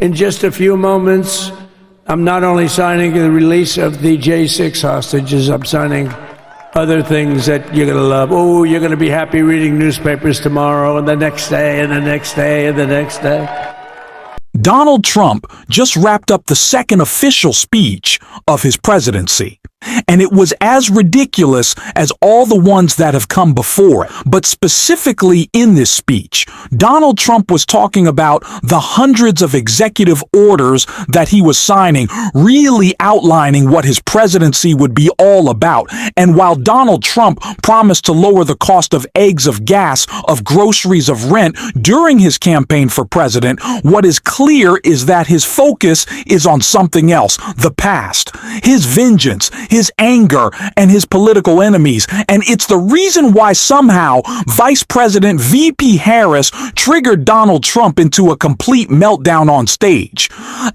In just a few moments, I'm not only signing the release of the J6 hostages, I'm signing other things that you're going to love. Oh, you're going to be happy reading newspapers tomorrow and the next day and the next day and the next day. Donald Trump just wrapped up the second official speech of his presidency, and it was as ridiculous as all the ones that have come before it. But specifically in this speech, Donald Trump was talking about the hundreds of executive orders that he was signing, really outlining what his presidency would be all about. And while Donald Trump promised to lower the cost of eggs, of gas, of groceries, of rent during his campaign for president, what is clear is that his focus is on something else: the past, his vengeance, his anger, and his political enemies. And it's the reason why somehow Vice President VP Harris triggered Donald Trump into a complete meltdown on stage.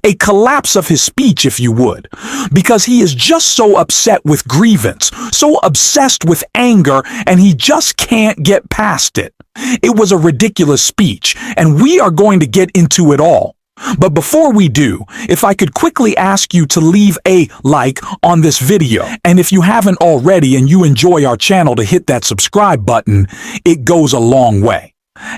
A collapse of his speech, if you would. Because he is just so upset with grievance, so obsessed with anger, and he just can't get past it. It was a ridiculous speech, and we are going to get into it all. But before we do, if I could quickly ask you to leave a like on this video, and if you haven't already and you enjoy our channel, to hit that subscribe button. It goes a long way,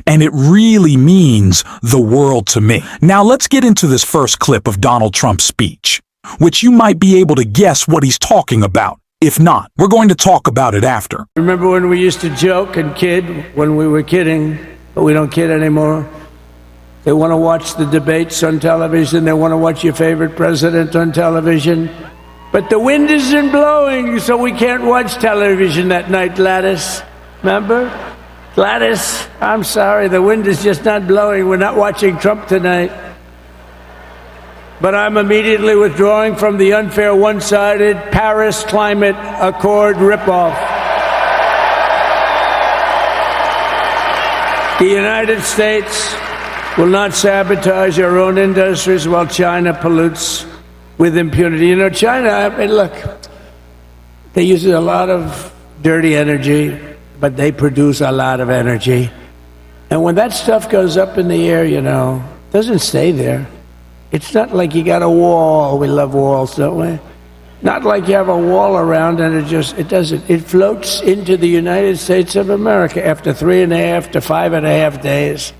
and it really means the world to me. Now let's get into this first clip of Donald Trump's speech, which you might be able to guess what he's talking about. If not, we're going to talk about it after. Remember when we used to joke and kid when we were kidding, but we don't kid anymore? They want to watch the debates on television. They want to watch your favorite president on television. But the wind isn't blowing, so we can't watch television that night, Gladys. Remember? Gladys, I'm sorry, the wind is just not blowing. We're not watching Trump tonight. But I'm immediately withdrawing from the unfair, one-sided Paris Climate Accord ripoff. The United States will not sabotage our own industries while China pollutes with impunity. You know, China, I mean, look, they use a lot of dirty energy, but they produce a lot of energy. And when that stuff goes up in the air, you know, it doesn't stay there. It's not like you got a wall. We love walls, don't we? Not like you have a wall around and it doesn't. It floats into the United States of America after 3.5 to 5.5 days.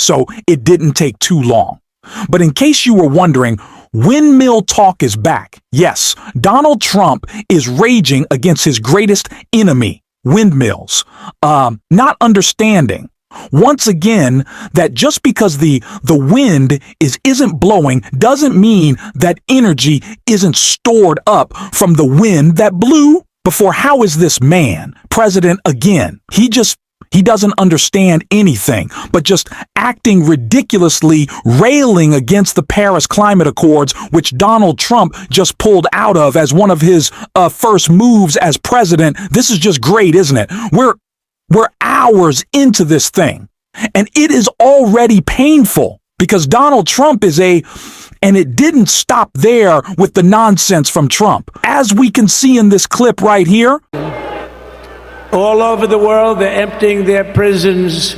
So it didn't take too long. But in case you were wondering, windmill talk is back. Yes, Donald Trump is raging against his greatest enemy, windmills. Not understanding, once again, that just because the wind isn't blowing doesn't mean that energy isn't stored up from the wind that blew before. How is this man president again? He doesn't understand anything, but just acting ridiculously, railing against the Paris Climate Accords, which Donald Trump just pulled out of as one of his first moves as president. This is just great, isn't it? We're hours into this thing, and it is already painful because Donald Trump and it didn't stop there with the nonsense from Trump. As we can see in this clip right here, all over the world, they're emptying their prisons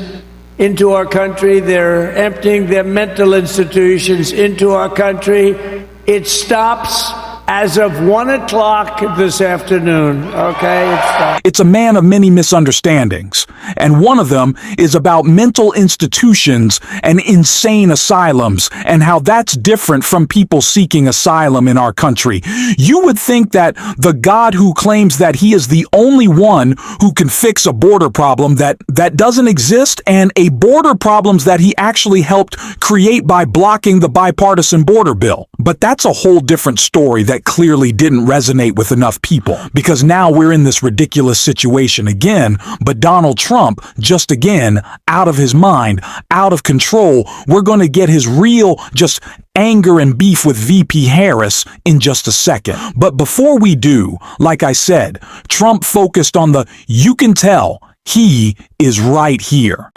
into our country. They're emptying their mental institutions into our country. It stops as of 1 o'clock this afternoon, okay? It's a man of many misunderstandings, and one of them is about mental institutions and insane asylums, and how that's different from people seeking asylum in our country. You would think that the God who claims that he is the only one who can fix a border problem that doesn't exist, and a border problems that he actually helped create by blocking the bipartisan border bill. But that's a whole different story that clearly didn't resonate with enough people, because now we're in this ridiculous situation again. But Donald Trump, just again, out of his mind, out of control. We're going to get his real just anger and beef with VP Harris in just a second. But before we do, like I said, Trump focused on you can tell he is right here.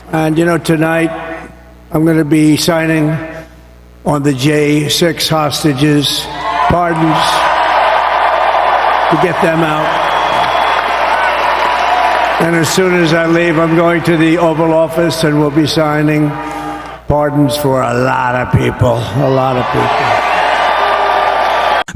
And you know, tonight I'm going to be signing on the J6 hostages, pardons, to get them out. And as soon as I leave, I'm going to the Oval Office and we'll be signing pardons for a lot of people, a lot of people.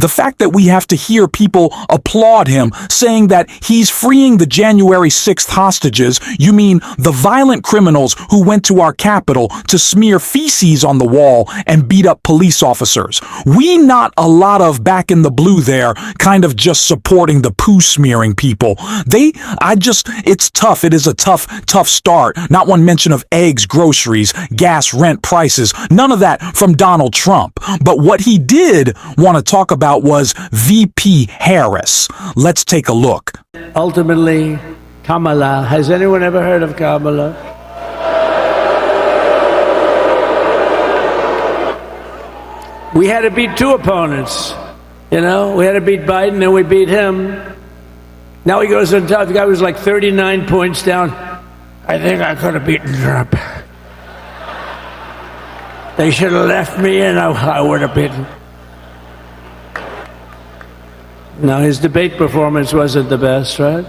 The fact that we have to hear people applaud him, saying that he's freeing the January 6th hostages, you mean the violent criminals who went to our Capitol to smear feces on the wall and beat up police officers. We not a lot of back in the blue there, kind of just supporting the poo smearing people. It's tough. It is a tough start. Not one mention of eggs, groceries, gas, rent, prices. None of that from Donald Trump. But what he did want to talk about was VP Harris. Let's take a look. Ultimately, Kamala. Has anyone ever heard of Kamala? We had to beat two opponents. You know, we had to beat Biden, and we beat him. Now he goes on top. The guy was like 39 points down. I think I could have beaten Trump. They should have left me, and I would have beaten. No, his debate performance wasn't the best, right?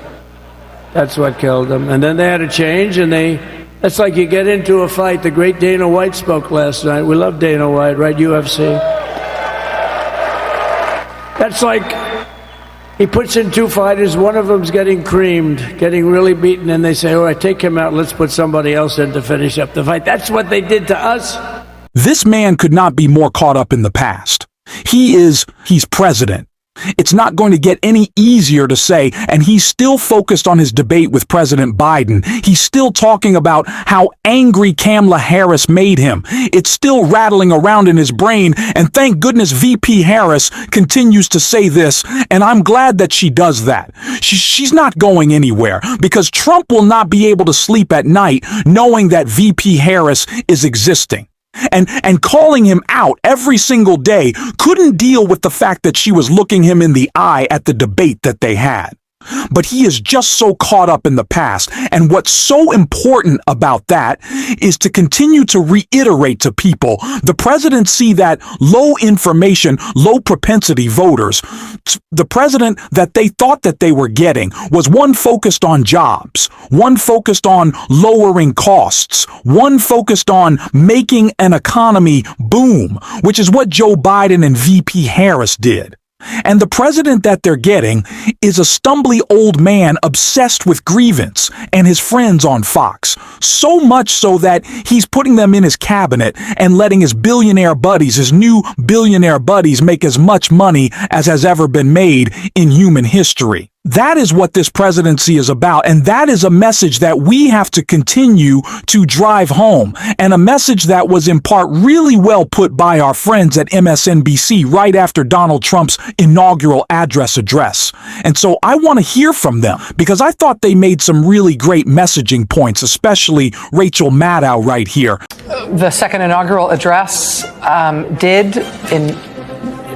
That's what killed him. And then they had to change, and that's like you get into a fight. The great Dana White spoke last night. We love Dana White, right? UFC. That's like he puts in two fighters. One of them's getting creamed, getting really beaten, and they say, all right, take him out. Let's put somebody else in to finish up the fight. That's what they did to us. This man could not be more caught up in the past. He's president. It's not going to get any easier to say, and he's still focused on his debate with President Biden. He's still talking about how angry Kamala Harris made him. It's still rattling around in his brain, and thank goodness VP Harris continues to say this, and I'm glad that she does that. She's not going anywhere, because Trump will not be able to sleep at night knowing that VP Harris is existing. And calling him out every single day couldn't deal with the fact that she was looking him in the eye at the debate that they had. But he is just so caught up in the past, and what's so important about that is to continue to reiterate to people the presidency that low information, low propensity voters, the president that they thought that they were getting was one focused on jobs, one focused on lowering costs, one focused on making an economy boom, which is what Joe Biden and VP Harris did. And the president that they're getting is a stumbly old man obsessed with grievance and his friends on Fox. So much so that he's putting them in his cabinet and letting his billionaire buddies, his new billionaire buddies, make as much money as has ever been made in human history. That is what this presidency is about, and that is a message that we have to continue to drive home, and a message that was in part really well put by our friends at MSNBC right after Donald Trump's inaugural address. And so I want to hear from them, because I thought they made some really great messaging points, especially Rachel Maddow right here. The second inaugural address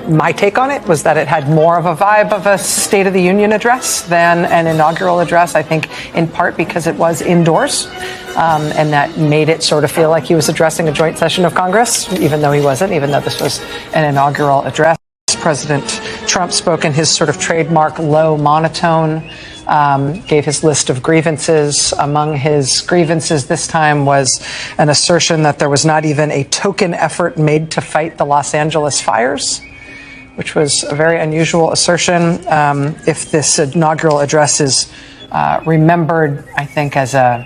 my take on it was that it had more of a vibe of a State of the Union address than an inaugural address, I think in part because it was indoors, and that made it sort of feel like he was addressing a joint session of Congress, even though he wasn't, even though this was an inaugural address. President Trump spoke in his sort of trademark low monotone, gave his list of grievances. Among his grievances this time was an assertion that there was not even a token effort made to fight the Los Angeles fires, which was a very unusual assertion. If this inaugural address is remembered, I think, as a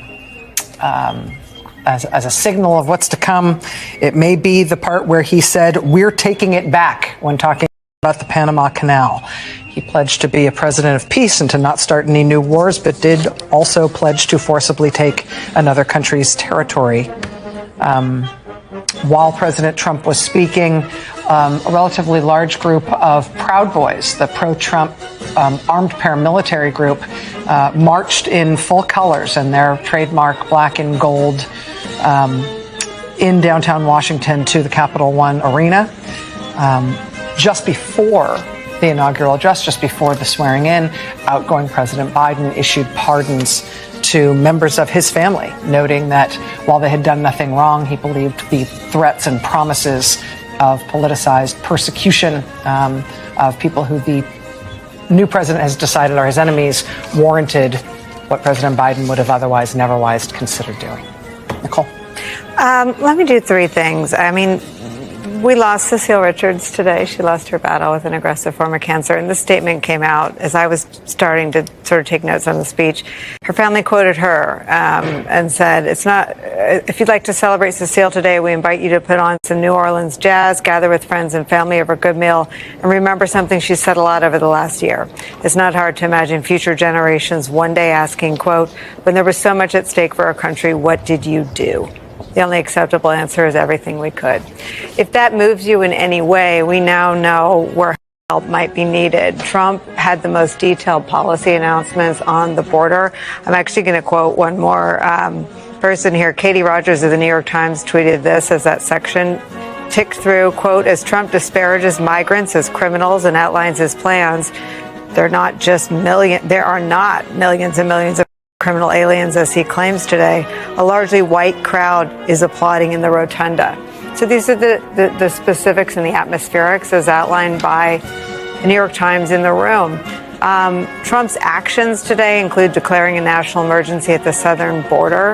signal of what's to come, it may be the part where he said, "We're taking it back," when talking about the Panama Canal. He pledged to be a president of peace and to not start any new wars, but did also pledge to forcibly take another country's territory. While President Trump was speaking, a relatively large group of Proud Boys, the pro-Trump armed paramilitary group, marched in full colors in their trademark black and gold in downtown Washington to the Capital One Arena. Just before the inaugural address, just before the swearing in, outgoing President Biden issued pardons to members of his family, noting that while they had done nothing wrong, he believed the threats and promises of politicized persecution of people who the new president has decided are his enemies warranted what President Biden would have otherwise never considered doing. Nicole? Let me do three things. I mean, we lost Cecile Richards today. She lost her battle with an aggressive form of cancer. And this statement came out as I was starting to sort of take notes on the speech. Her family quoted her and said, if you'd like to celebrate Cecile today, we invite you to put on some New Orleans jazz, gather with friends and family over a good meal, and remember something she said a lot over the last year. It's not hard to imagine future generations one day asking, quote, when there was so much at stake for our country, what did you do? The only acceptable answer is everything we could. If that moves you in any way, we now know where help might be needed. Trump had the most detailed policy announcements on the border. I'm actually going to quote one more person here. Katie Rogers of the New York Times tweeted this as that section ticked through, quote, as Trump disparages migrants as criminals and outlines his plans, there are not millions and millions of criminal aliens, as he claims today. A largely white crowd is applauding in the rotunda. So these are the specifics and the atmospherics as outlined by the New York Times in the room. Trump's actions today include declaring a national emergency at the southern border.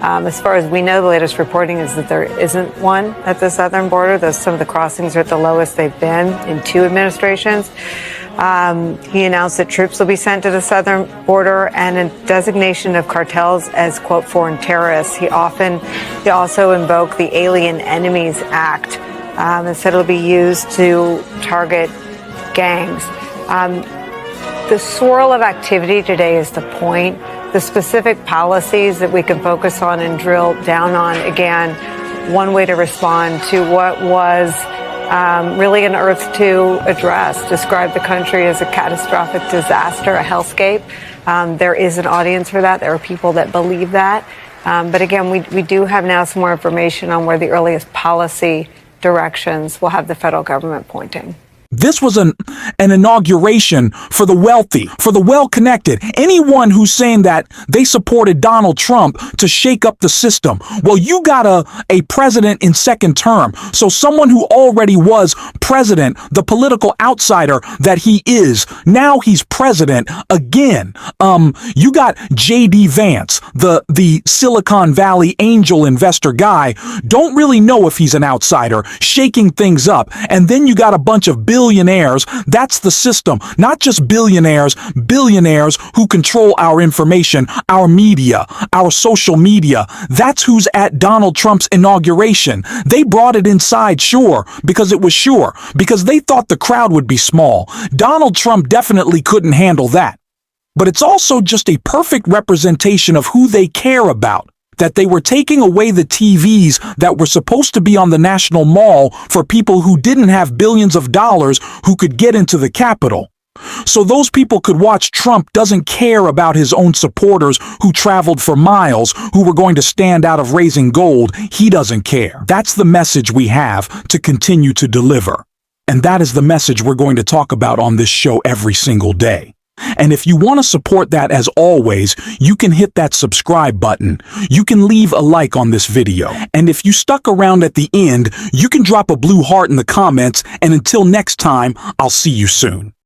As far as we know, the latest reporting is that there isn't one at the southern border. Some of the crossings are at the lowest they've been in 2 administrations. He announced that troops will be sent to the southern border and a designation of cartels as, quote, foreign terrorists. He also invoked the Alien Enemies Act and said it'll be used to target gangs. The swirl of activity today is the point. The specific policies that we can focus on and drill down on, again, one way to respond to what was really an Earth 2 address, described the country as a catastrophic disaster, a hellscape. There is an audience for that. There are people that believe that. But again, we do have now some more information on where the earliest policy directions will have the federal government pointing. This was an inauguration for the wealthy, for the well-connected. Anyone who's saying that they supported Donald Trump to shake up the system. Well, you got a president in second term. So someone who already was president, the political outsider that he is, now he's president again. You got J.D. Vance, the Silicon Valley angel investor guy, don't really know if he's an outsider, shaking things up. And then you got a bunch of billionaires. That's the system. Not just billionaires who control our information, our media, our social media. That's who's at Donald Trump's inauguration. They brought it inside, sure, because it was sure, because they thought the crowd would be small. Donald Trump definitely couldn't handle that. But it's also just a perfect representation of who they care about. That they were taking away the TVs that were supposed to be on the National Mall for people who didn't have billions of dollars who could get into the Capitol. So those people could watch Trump doesn't care about his own supporters who traveled for miles, who were going to stand out of raising gold. He doesn't care. That's the message we have to continue to deliver. And that is the message we're going to talk about on this show every single day. And if you want to support that, as always, you can hit that subscribe button. You can leave a like on this video. And if you stuck around at the end, you can drop a blue heart in the comments. And until next time, I'll see you soon.